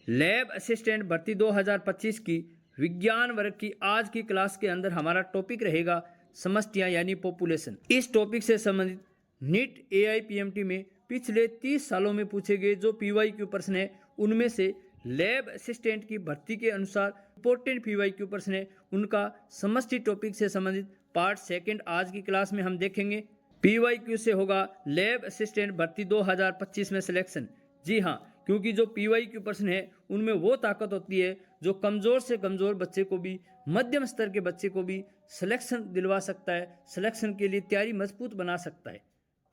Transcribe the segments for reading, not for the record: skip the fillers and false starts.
Lab assistant भर्ती 2025 की विज्ञान वर्ग की आज की क्लास के अंदर हमारा टॉपिक रहेगा समष्टियाँ यानी पॉपुलेशन। इस टॉपिक से संबंधित नीट AIPMT में पिछले 30 सालों में पूछे गए जो PYQ प्रश्न है उनमें से लैब असिस्टेंट की भर्ती के अनुसार इंपॉर्टेंट PYQ प्रश्न है उनका समष्टि टॉपिक से संबंधित पार्ट सेकंड आज की क्लास में हम देखेंगे। PYQ से होगा लैब असिस्टेंट भर्ती 2025 में सिलेक्शन। जी हाँ, क्योंकि जो PYQ प्रश्न है उनमें वो ताकत होती है जो कमज़ोर से कमज़ोर बच्चे को भी, मध्यम स्तर के बच्चे को भी सिलेक्शन दिलवा सकता है, सिलेक्शन के लिए तैयारी मजबूत बना सकता है।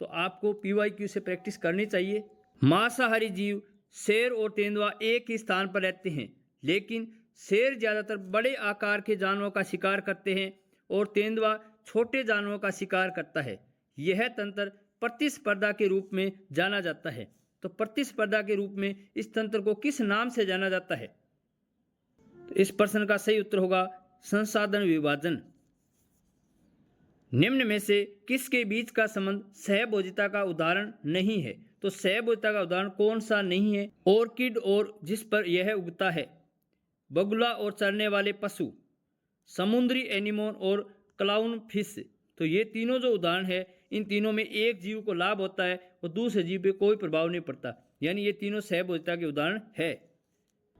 तो आपको PYQ से प्रैक्टिस करनी चाहिए। मांसाहारी जीव शेर और तेंदुआ एक ही स्थान पर रहते हैं, लेकिन शेर ज़्यादातर बड़े आकार के जानवरों का शिकार करते हैं और तेंदुआ छोटे जानवरों का शिकार करता है। यह तंत्र प्रतिस्पर्धा के रूप में जाना जाता है। तो प्रतिस्पर्धा के रूप में इस तंत्र को किस नाम से जाना जाता है? तो इस प्रश्न का सही उत्तर होगा संसाधन विभाजन। निम्न में से किसके बीच का संबंध सहभोजिता का उदाहरण नहीं है? तो सहभोजिता का उदाहरण कौन सा नहीं है? ऑर्किड और जिस पर यह उगता है, बगुला और चरने वाले पशु, समुद्री एनिमोन और क्लाउन फिश। तो ये तीनों जो उदाहरण है, इन तीनों में एक जीव को लाभ होता है और दूसरे जीव पे कोई प्रभाव नहीं पड़ता, यानी ये तीनों सहभोजिता के उदाहरण है।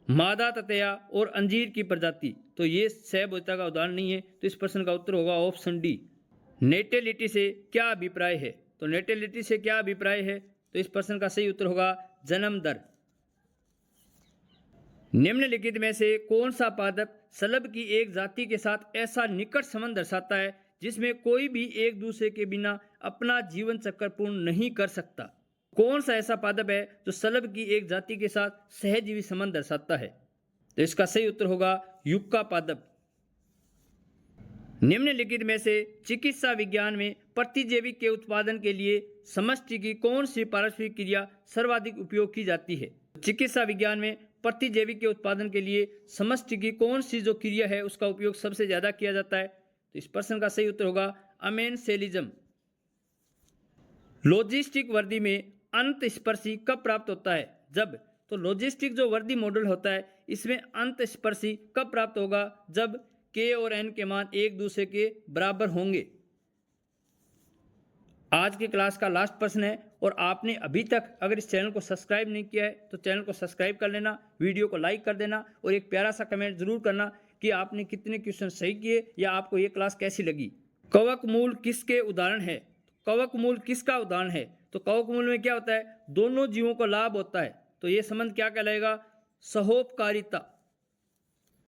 मादा ततैया और अंजीर की प्रजाति, तो ये सहभोजिता का उदाहरण नहीं है। तो इस प्रश्न का उत्तर होगा ऑप्शन डी। नेटेलिटी से क्या अभिप्राय है? तो नेटेलिटी से क्या अभिप्राय है? तो इस प्रश्न का सही उत्तर होगा जन्म दर। निम्नलिखित में से कौन सा पादप शलभ की एक जाति के साथ ऐसा निकट संबंध दर्शाता है जिसमें कोई भी एक दूसरे के बिना अपना जीवन चक्र पूर्ण नहीं कर सकता? कौन सा ऐसा पादप है जो शलभ की एक जाति के साथ सहजीवी संबंध दर्शाता है? तो इसका सही उत्तर होगा युक्का पादप। निम्नलिखित में से चिकित्सा विज्ञान में प्रतिजैविक के उत्पादन के लिए समष्टि की कौन सी पारस्परिक क्रिया सर्वाधिक उपयोग की जाती है? चिकित्सा विज्ञान में प्रतिजैविक के उत्पादन के लिए समष्टि की कौन सी जो क्रिया है उसका उपयोग सबसे ज्यादा किया जाता है? तो इस प्रश्न का सही उत्तर होगा अमेनसेलिज्म। लॉजिस्टिक वर्दी में अंतस्पर्शी कब प्राप्त होता है? जब। तो लॉजिस्टिक जो वर्दी मॉडल होता है इसमें अंतस्पर्शी कब प्राप्त होगा? जब K और N के मान एक दूसरे के बराबर होंगे। आज की क्लास का लास्ट प्रश्न है और आपने अभी तक अगर इस चैनल को सब्सक्राइब नहीं किया है तो चैनल को सब्सक्राइब कर लेना, वीडियो को लाइक कर देना और एक प्यारा सा कमेंट जरूर करना कि आपने कितने क्वेश्चन सही किए या आपको ये क्लास कैसी लगी। कवक मूल किसके उदाहरण है? कवक मूल किसका उदाहरण है? तो कवक मूल में क्या होता है? दोनों जीवों को लाभ होता है। तो ये संबंध क्या कहलाएगा? सहोपकारिता।